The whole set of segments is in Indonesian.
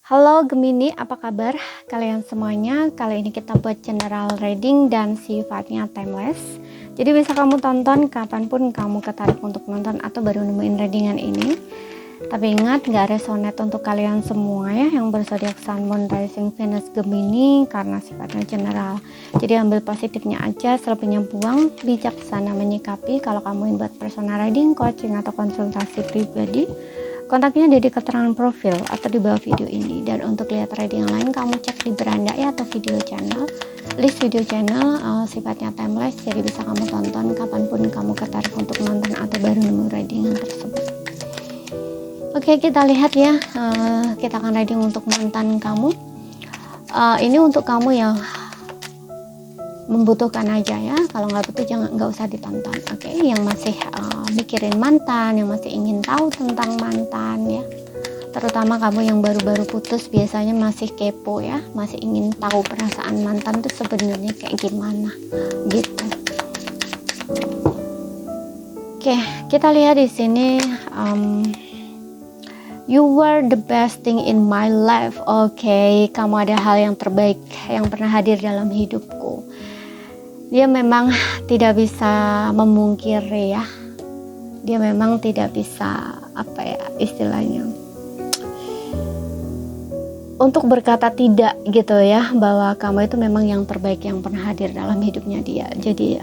Halo Gemini, apa kabar kalian semuanya? Kali ini kita buat general reading dan sifatnya timeless. Jadi bisa kamu tonton kapanpun kamu tertarik untuk nonton atau baru nemuin readingan ini. Tapi ingat, gak resonate untuk kalian semua ya yang berzodiak Sun, Moon, Rising, Venus, Gemini karena sifatnya general. Jadi ambil positifnya aja, selebihnya buang. Bijaksana menyikapi. Kalau kamu ingin buat personal reading, coaching atau konsultasi pribadi, kontaknya ada di keterangan profil atau di bawah video ini. Dan untuk lihat reading yang lain, kamu cek di beranda ya atau video channel. List video channel sifatnya timeless, jadi bisa kamu tonton kapanpun kamu tertarik untuk nonton atau baru nemu readingan tersebut. Oke, kita lihat ya. Kita akan reading untuk mantan kamu. Ini untuk kamu yang membutuhkan aja ya. Kalau nggak butuh nggak usah ditonton. Oke, yang masih mikirin mantan, yang masih ingin tahu tentang mantan ya. Terutama kamu yang baru-baru putus biasanya masih kepo ya, masih ingin tahu perasaan mantan tuh sebenarnya kayak gimana gitu. Oke, kita lihat di sini. You were the best thing in my life. Oke, kamu ada hal yang terbaik yang pernah hadir dalam hidupku. Dia memang tidak bisa memungkiri ya. Dia memang tidak bisa istilahnya untuk berkata tidak gitu ya, bahwa kamu itu memang yang terbaik yang pernah hadir dalam hidupnya dia. Jadi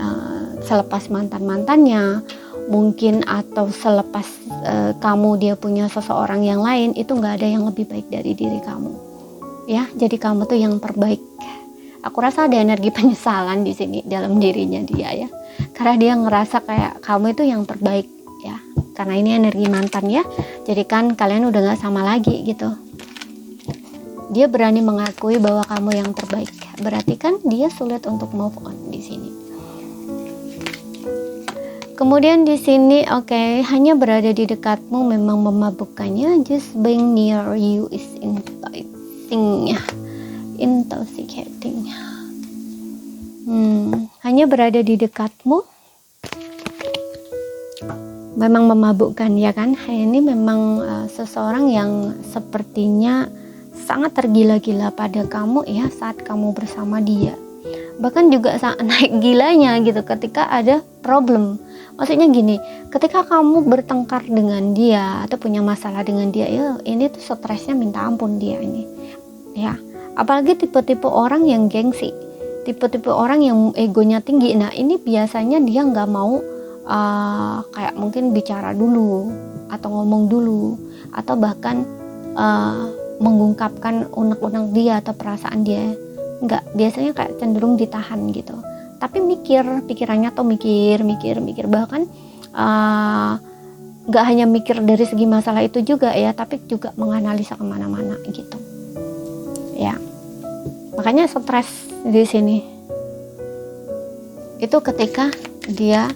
selepas mantannya mungkin atau selepas kamu dia punya seseorang yang lain, itu nggak ada yang lebih baik dari diri kamu ya. Jadi kamu tuh yang terbaik. Aku rasa ada energi penyesalan di sini dalam dirinya dia ya, karena dia ngerasa kayak kamu itu yang terbaik ya, karena ini energi mantan ya. Jadi kan kalian udah nggak sama lagi gitu. Dia berani mengakui bahwa kamu yang terbaik, berarti kan dia sulit untuk move on di sini. Kemudian di sini hanya berada di dekatmu memang memabukkannya. Just being near you is intoxicating. Hanya berada di dekatmu memang memabukkan ya kan. Ini memang seseorang yang sepertinya sangat tergila-gila pada kamu ya saat kamu bersama dia. Bahkan juga sangat naik gilanya gitu ketika ada problem. Maksudnya gini, ketika kamu bertengkar dengan dia atau punya masalah dengan dia, ya ini tuh stresnya minta ampun dia ini ya. Apalagi tipe-tipe orang yang gengsi, tipe-tipe orang yang egonya tinggi. Nah ini biasanya dia nggak mau kayak mungkin bicara dulu atau ngomong dulu atau bahkan mengungkapkan unek-unek dia atau perasaan dia. Enggak, biasanya kayak cenderung ditahan gitu. Tapi pikirannya tuh mikir, bahkan nggak hanya mikir dari segi masalah itu juga ya, tapi juga menganalisa kemana-mana gitu ya. Makanya stres di sini itu ketika dia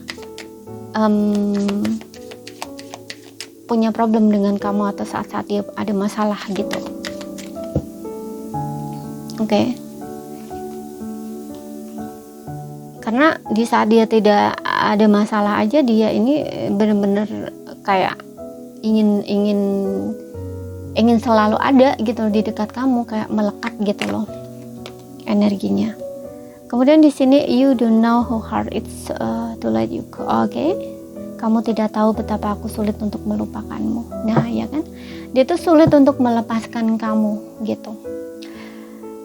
punya problem dengan kamu atau saat-saat dia ada masalah gitu. Oke. Karena di saat dia tidak ada masalah aja, dia ini benar-benar kayak ingin selalu ada gitu di dekat kamu, kayak melekat gitu loh energinya. Kemudian di sini you don't know how hard it's to let you go. Oke. Kamu tidak tahu betapa aku sulit untuk melupakanmu. Nah ya kan, dia tuh sulit untuk melepaskan kamu gitu.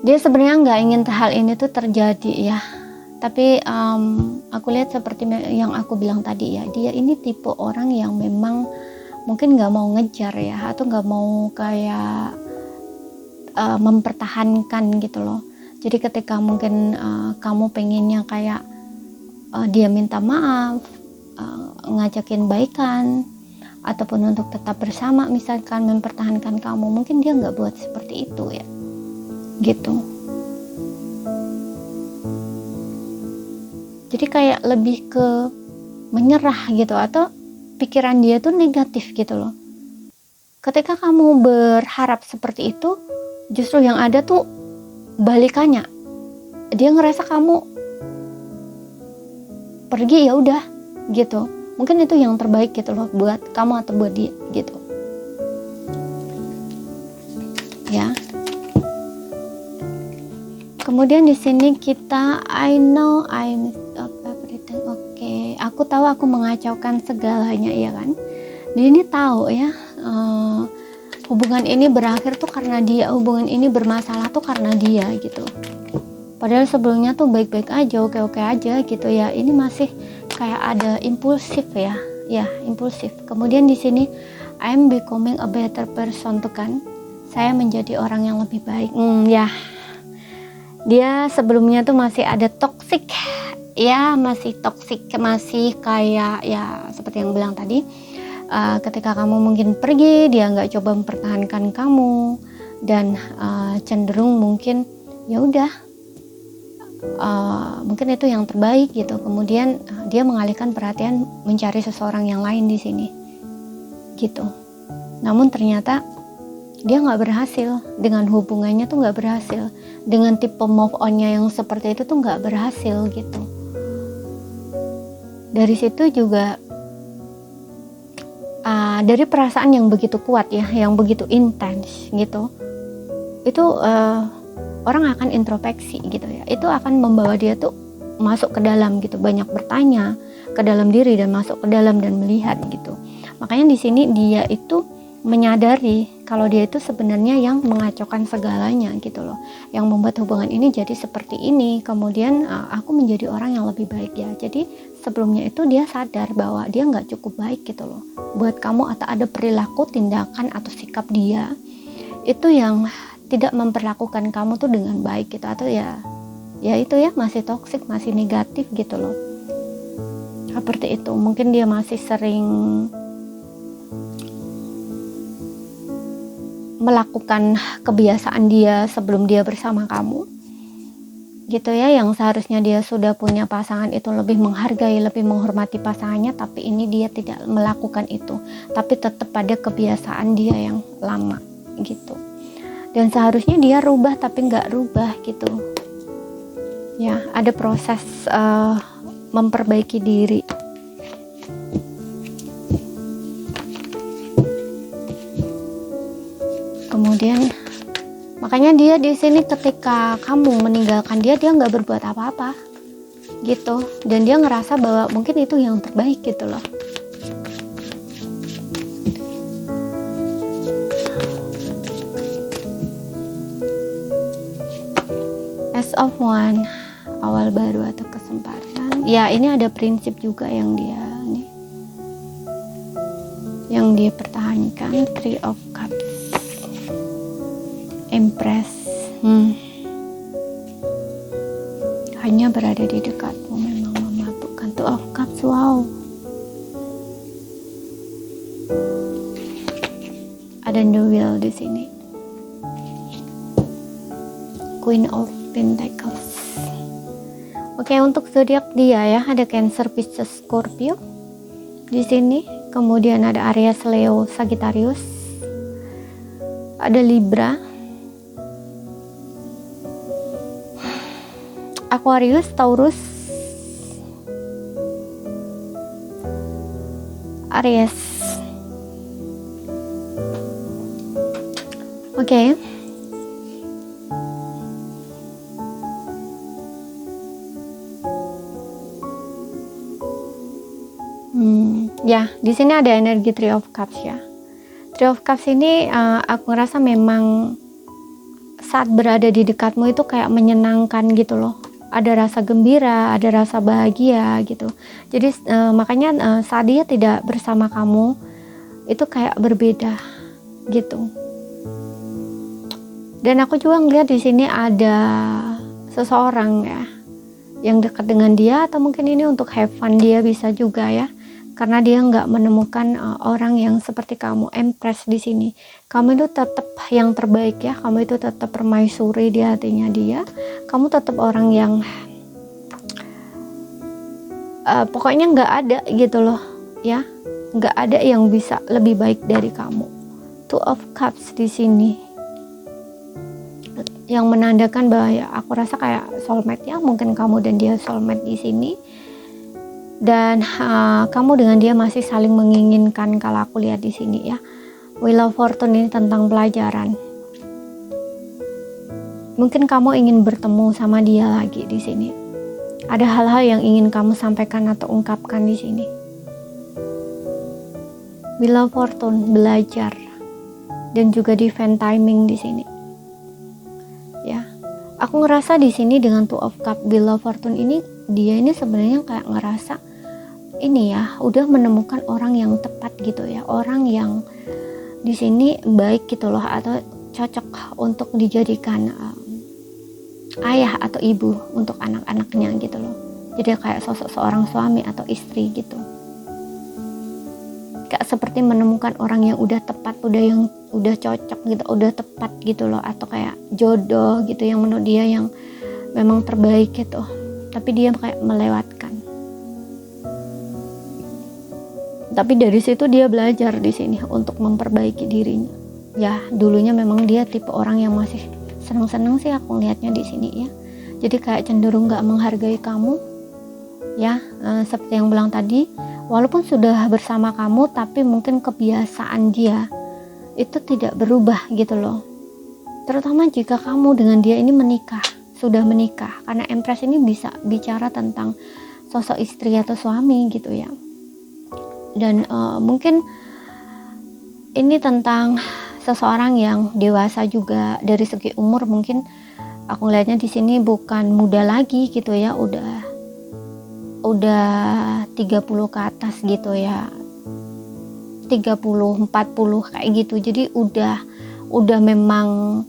Dia sebenarnya nggak ingin hal ini tuh terjadi ya. Tapi aku lihat seperti yang aku bilang tadi ya, dia ini tipe orang yang memang mungkin nggak mau ngejar ya, atau nggak mau kayak mempertahankan gitu loh. Jadi ketika mungkin kamu pengennya kayak dia minta maaf, ngajakin baikan, ataupun untuk tetap bersama misalkan mempertahankan kamu, mungkin dia nggak buat seperti itu ya gitu. Jadi kayak lebih ke menyerah gitu, atau pikiran dia tuh negatif gitu loh. Ketika kamu berharap seperti itu, justru yang ada tuh balikannya. Dia ngerasa kamu pergi ya udah gitu. Mungkin itu yang terbaik gitu loh buat kamu atau buat dia gitu. ya. Kemudian di sini kita I know I messed up everything. Oke, aku tahu aku mengacaukan segalanya, ya kan. Dia ini tahu ya, hubungan ini berakhir tuh karena dia, hubungan ini bermasalah tuh karena dia gitu. Padahal sebelumnya tuh baik-baik aja, oke-oke aja gitu ya. Ini masih kayak ada impulsif ya, impulsif. Kemudian di sini I'm becoming a better person tuh kan. Saya menjadi orang yang lebih baik. Ya. Dia sebelumnya tuh masih ada toxic. Ya, masih toxic, masih kayak ya seperti yang bilang tadi. Ketika kamu mungkin pergi, dia nggak coba mempertahankan kamu dan cenderung mungkin ya udah. Mungkin itu yang terbaik gitu. Kemudian dia mengalihkan perhatian mencari seseorang yang lain di sini gitu. Namun ternyata dia nggak berhasil dengan hubungannya, tuh nggak berhasil dengan tipe move onnya yang seperti itu, tuh nggak berhasil gitu. Dari situ juga dari perasaan yang begitu kuat ya, yang begitu intens gitu, itu orang akan introspeksi gitu ya. Itu akan membawa dia tuh masuk ke dalam gitu, banyak bertanya ke dalam diri dan masuk ke dalam dan melihat gitu. Makanya di sini dia itu menyadari kalau dia itu sebenarnya yang mengacaukan segalanya gitu loh, yang membuat hubungan ini jadi seperti ini. Kemudian aku menjadi orang yang lebih baik ya. Jadi sebelumnya itu dia sadar bahwa dia nggak cukup baik gitu loh buat kamu, atau ada perilaku, tindakan atau sikap dia itu yang tidak memperlakukan kamu tuh dengan baik gitu, atau ya itu ya masih toksik, masih negatif gitu loh. Seperti itu. Mungkin dia masih sering melakukan kebiasaan dia sebelum dia bersama kamu gitu ya, yang seharusnya dia sudah punya pasangan itu lebih menghargai, lebih menghormati pasangannya, tapi ini dia tidak melakukan itu, tapi tetap pada kebiasaan dia yang lama gitu. Dan seharusnya dia rubah tapi nggak rubah gitu ya. Ada proses memperbaiki diri. Kemudian makanya dia di sini ketika kamu meninggalkan dia nggak berbuat apa-apa gitu, dan dia ngerasa bahwa mungkin itu yang terbaik gitu loh. As of one, awal baru atau kesempatan. Ya, ini ada prinsip juga yang dia pertahankan. Three of Cups, Empress. Hanya berada di dekatmu memang memabukkan. Two of Cups. Wow. Ada the wheel di sini. Queen of Pentacles. Oke, untuk zodiak dia ya, ada Cancer, Pisces, Scorpio di sini. Kemudian ada Aries, Leo, Sagittarius. Ada Libra, Aquarius, Taurus, Aries. Oke. Ya, di sini ada energi Three of Cups ya. Three of Cups ini aku ngerasa memang saat berada di dekatmu itu kayak menyenangkan gitu loh. Ada rasa gembira, ada rasa bahagia gitu. Jadi makanya saat dia tidak bersama kamu itu kayak berbeda gitu. Dan aku juga ngeliat di sini ada seseorang ya yang dekat dengan dia, atau mungkin ini untuk have fun dia bisa juga ya. Karena dia nggak menemukan orang yang seperti kamu, Empress di sini. Kamu itu tetap yang terbaik ya. Kamu itu tetap permaisuri di hatinya dia. Kamu tetap orang yang pokoknya nggak ada gitu loh ya. Nggak ada yang bisa lebih baik dari kamu. Two of Cups di sini, yang menandakan bahwa ya aku rasa kayak soulmate ya. Mungkin kamu dan dia soulmate di sini. Dan kamu dengan dia masih saling menginginkan kalau aku lihat di sini ya. Wheel of Fortune ini tentang pelajaran. Mungkin kamu ingin bertemu sama dia lagi di sini. Ada hal-hal yang ingin kamu sampaikan atau ungkapkan di sini. Wheel of Fortune, belajar, dan juga divine timing di sini. Ya, aku ngerasa di sini dengan Two of Cup, Wheel of Fortune ini, dia ini sebenarnya kayak ngerasa ini ya, udah menemukan orang yang tepat gitu ya, orang yang di sini baik gitu loh, atau cocok untuk dijadikan ayah atau ibu untuk anak-anaknya gitu loh. Jadi kayak sosok seorang suami atau istri gitu. Kayak seperti menemukan orang yang udah tepat, udah cocok gitu, udah tepat gitu loh, atau kayak jodoh gitu yang menurut dia yang memang terbaik gitu. Tapi dia kayak melewatkan. Tapi dari situ dia belajar di sini untuk memperbaiki dirinya. Ya, dulunya memang dia tipe orang yang masih senang-senang sih aku lihatnya di sini ya. Jadi kayak cenderung gak menghargai kamu ya, seperti yang bilang tadi, walaupun sudah bersama kamu tapi mungkin kebiasaan dia itu tidak berubah gitu loh. Terutama jika kamu dengan dia ini sudah menikah, karena Empress ini bisa bicara tentang sosok istri atau suami gitu ya. Dan mungkin ini tentang seseorang yang dewasa juga dari segi umur. Mungkin aku lihatnya di sini bukan muda lagi gitu ya, udah 30 ke atas gitu ya, 30, 40 kayak gitu. Jadi udah memang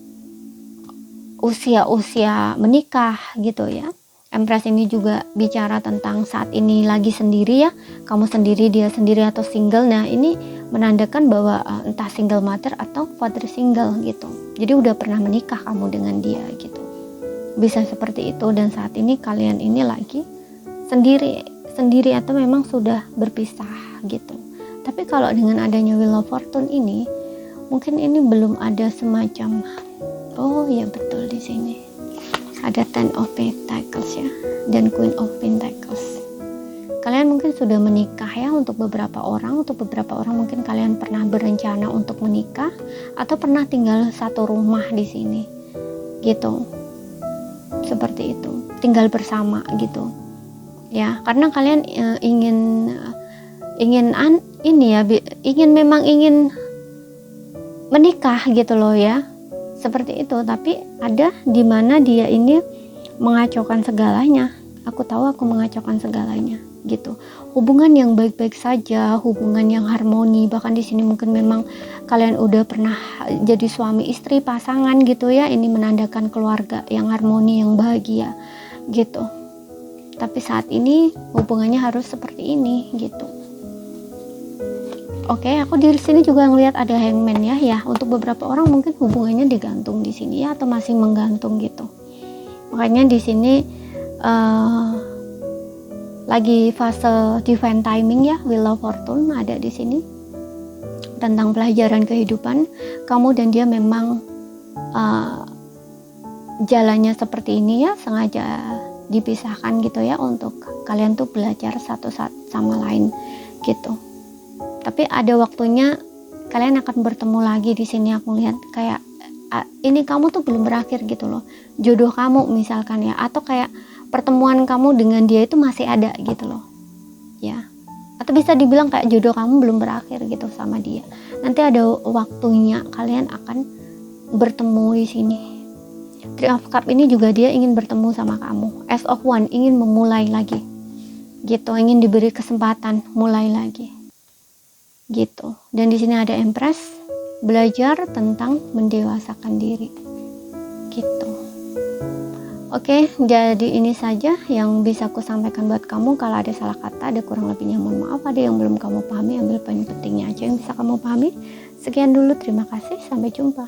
usia menikah gitu ya. Empress ini juga bicara tentang saat ini lagi sendiri ya, kamu sendiri, dia sendiri, atau single. Nah ini menandakan bahwa entah single mother atau father single gitu. Jadi udah pernah menikah kamu dengan dia gitu. Bisa seperti itu, dan saat ini kalian ini lagi sendiri atau memang sudah berpisah gitu. Tapi kalau dengan adanya Wheel of Fortune ini, mungkin ini belum ada semacam, oh ya betul, di sini ada Ten of Pentacles ya, dan Queen of Pentacles. Kalian mungkin sudah menikah ya untuk beberapa orang. Untuk beberapa orang mungkin kalian pernah berencana untuk menikah atau pernah tinggal satu rumah di sini gitu. Seperti itu, tinggal bersama gitu. Ya, karena kalian ingin menikah gitu loh ya. Seperti itu, tapi ada di mana dia ini mengacaukan segalanya. Aku tahu aku mengacaukan segalanya gitu. Hubungan yang baik-baik saja, hubungan yang harmoni, bahkan di sini mungkin memang kalian udah pernah jadi suami istri, pasangan gitu ya. Ini menandakan keluarga yang harmoni, yang bahagia gitu. Tapi saat ini hubungannya harus seperti ini gitu. Oke, aku di sini juga ngelihat ada Hangman ya. Untuk beberapa orang mungkin hubungannya digantung di sini ya, atau masih menggantung gitu. Makanya di sini lagi fase divine timing ya, Wheel of Fortune ada di sini tentang pelajaran kehidupan. Kamu dan dia memang jalannya seperti ini ya, sengaja dipisahkan gitu ya, untuk kalian tuh belajar satu sama lain gitu. Tapi ada waktunya kalian akan bertemu lagi di sini. Aku lihat kayak ini kamu tuh belum berakhir gitu loh. Jodoh kamu misalkan ya, atau kayak pertemuan kamu dengan dia itu masih ada gitu loh. Ya. Atau bisa dibilang kayak jodoh kamu belum berakhir gitu sama dia. Nanti ada waktunya kalian akan bertemu di sini. Three of Cup ini juga dia ingin bertemu sama kamu. Ace of One ingin memulai lagi. Gitu, ingin diberi kesempatan mulai lagi. Gitu. Dan di sini ada Empress, belajar tentang mendewasakan diri gitu. Oke, jadi ini saja yang bisa aku sampaikan buat kamu. Kalau ada salah kata, ada kurang lebihnya mohon maaf. Ada yang belum kamu pahami, ambil poin pentingnya aja yang bisa kamu pahami. Sekian dulu, terima kasih, sampai jumpa.